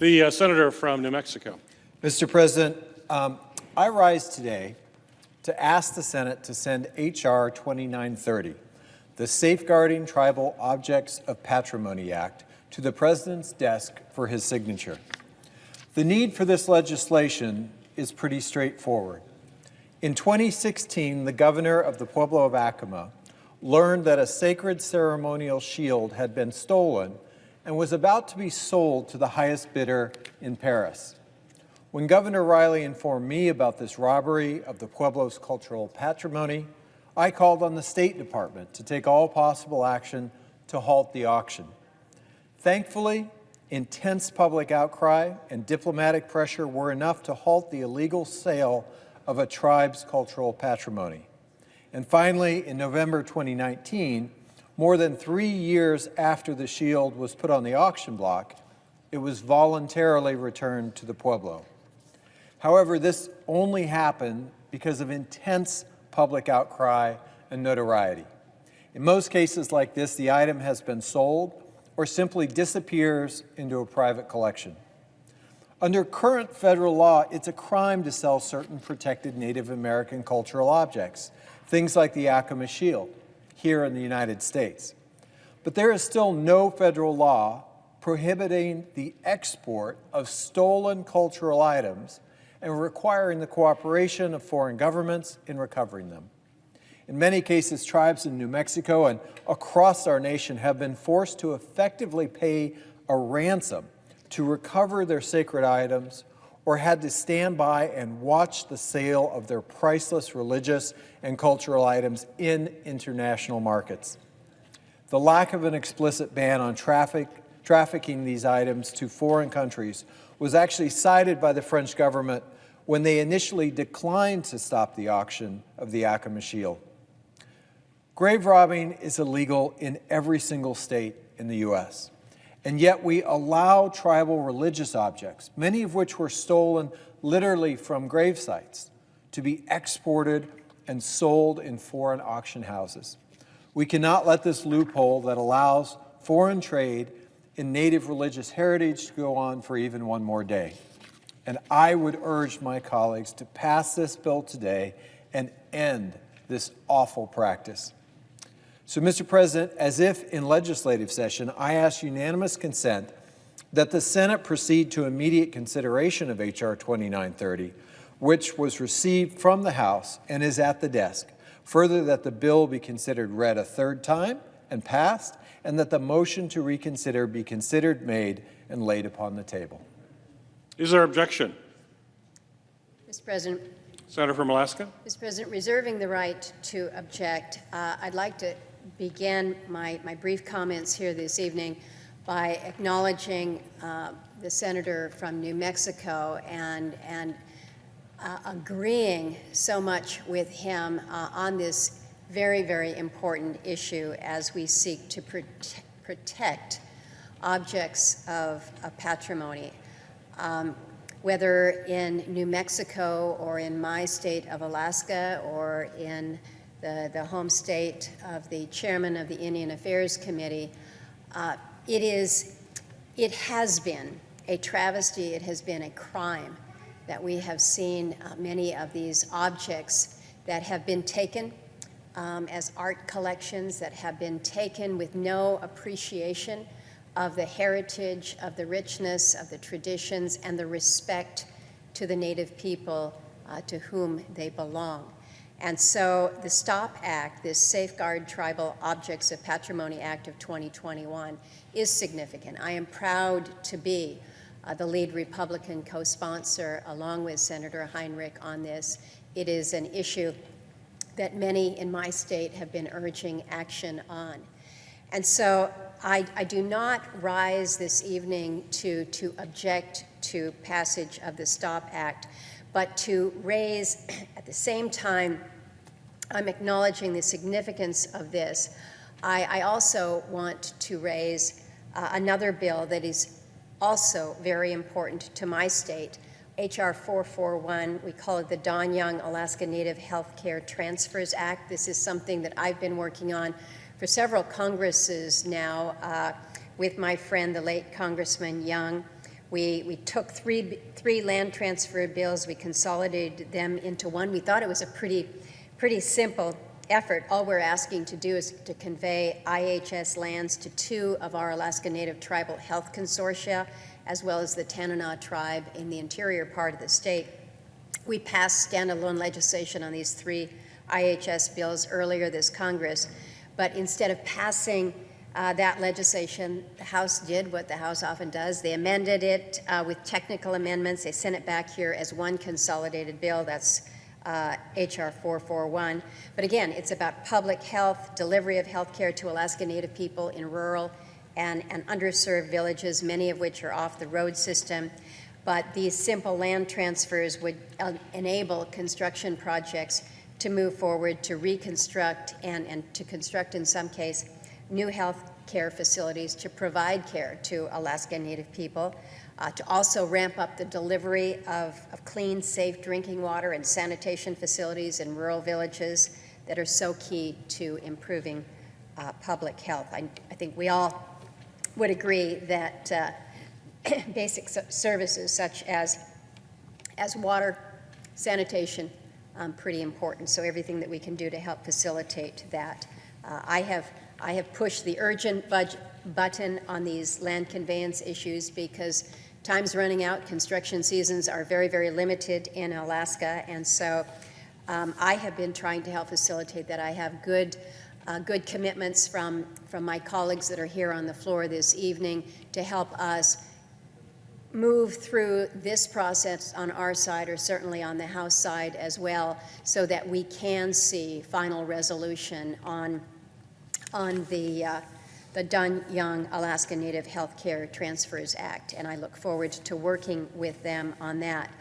The senator from New Mexico. Mr. President, I rise today to ask the Senate to send H.R. 2930, the Safeguarding Tribal Objects of Patrimony Act, to the President's desk for his signature. The need for this legislation is pretty straightforward. In 2016, the governor of the Pueblo of Acoma learned that a sacred ceremonial shield had been stolen and was about to be sold to the highest bidder in Paris. When Governor Riley informed me about this robbery of the Pueblo's cultural patrimony, I called on the State Department to take all possible action to halt the auction. Thankfully, intense public outcry and diplomatic pressure were enough to halt the illegal sale of a tribe's cultural patrimony. And finally, in November 2019, more than 3 years after the shield was put on the auction block, it was voluntarily returned to the Pueblo. However, this only happened because of intense public outcry and notoriety. In most cases like this, the item has been sold or simply disappears into a private collection. Under current federal law, it's a crime to sell certain protected Native American cultural objects, things like the Acoma Shield, here in the United States. But there is still no federal law prohibiting the export of stolen cultural items and requiring the cooperation of foreign governments in recovering them. In many cases, tribes in New Mexico and across our nation have been forced to effectively pay a ransom to recover their sacred items, or had to stand by and watch the sale of their priceless religious and cultural items in international markets. The lack of an explicit ban on trafficking these items to foreign countries was actually cited by the French government when they initially declined to stop the auction of the Acoma Shield. Grave robbing is illegal in every single state in the U.S., and yet we allow tribal religious objects, many of which were stolen literally from grave sites, to be exported and sold in foreign auction houses. We cannot let this loophole that allows foreign trade in Native religious heritage to go on for even one more day. And I would urge my colleagues to pass this bill today and end this awful practice. So, Mr. President, as if in legislative session, I ask unanimous consent that the Senate proceed to immediate consideration of H.R. 2930, which was received from the House and is at the desk. Further, that the bill be considered read a third time and passed, and that the motion to reconsider be considered, made, and laid upon the table. Is there objection? Mr. President. Senator from Alaska. Mr. President, reserving the right to object, I'd like to begin my brief comments here this evening by acknowledging the senator from New Mexico and agreeing so much with him on this very, very important issue as we seek to protect objects of patrimony. Whether in New Mexico or in my state of Alaska or in the home state of the chairman of the Indian Affairs Committee, it has been a travesty, it has been a crime that we have seen many of these objects that have been taken as art collections, that have been taken with no appreciation of the heritage, of the richness, of the traditions, and the respect to the Native people to whom they belong. And so the STOP Act, this Safeguard Tribal Objects of Patrimony Act of 2021, is significant. I am proud to be the lead Republican co-sponsor along with Senator Heinrich on this. It is an issue that many in my state have been urging action on. And so I do not rise this evening to object to passage of the STOP Act, but to raise, at the same time, I'm acknowledging the significance of this. I also want to raise another bill that is also very important to my state, H.R. 441. We call it the Don Young Alaska Native Healthcare Transfers Act. This is something that I've been working on for several Congresses now with my friend, the late Congressman Young. We took three land transfer bills, we consolidated them into one. We thought it was a pretty simple effort. All we're asking to do is to convey IHS lands to two of our Alaska Native Tribal Health Consortia, as well as the Tanana tribe in the interior part of the state. We passed standalone legislation on these three IHS bills earlier this Congress, but instead of passing that legislation, the House did what the House often does. They amended it with technical amendments. They sent it back here as one consolidated bill. That's H.R. 441. But again, it's about public health, delivery of health care to Alaska Native people in rural and underserved villages, many of which are off the road system. But these simple land transfers would enable construction projects to move forward, to reconstruct, and to construct, in some case, new health care facilities to provide care to Alaska Native people, to also ramp up the delivery of clean, safe drinking water and sanitation facilities in rural villages that are so key to improving public health. I think we all would agree that basic services such as water, sanitation, pretty important. So everything that we can do to help facilitate that. I have pushed the urgent button on these land conveyance issues because time's running out. Construction seasons are very, very limited in Alaska, and so I have been trying to help facilitate that. I have good commitments from my colleagues that are here on the floor this evening to help us move through this process on our side, or certainly on the House side as well, so that we can see final resolution on the Dunn-Young Alaska Native Healthcare Transfers Act, and I look forward to working with them on that.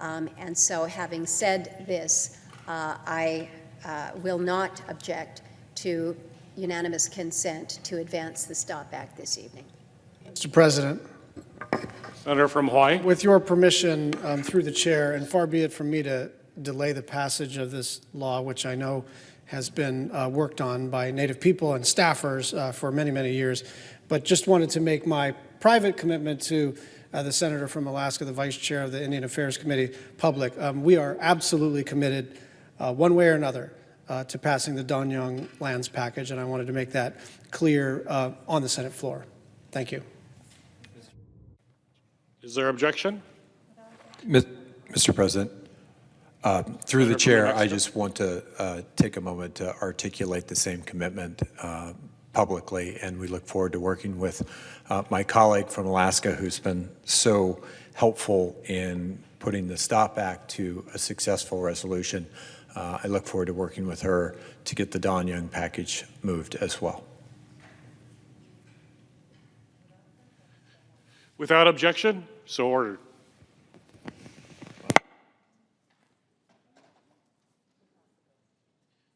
And so having said this, I will not object to unanimous consent to advance the STOP Act this evening. Mr. President, Senator from Hawaii. with your permission, through the chair, and far be it from me to delay the passage of this law, which I know has been worked on by Native people and staffers for many, many years, but just wanted to make my private commitment to the senator from Alaska, the vice chair of the Indian Affairs Committee, public. We are absolutely committed, one way or another, to passing the Dunn-Young lands package, and I wanted to make that clear on the Senate floor. Thank you. Is there objection? Mr. President, through the chair, I just want to take a moment to articulate the same commitment publicly, and we look forward to working with my colleague from Alaska who's been so helpful in putting the STOP Act to a successful resolution. I look forward to working with her to get the Dunn-Young package moved as well. Without objection, so ordered.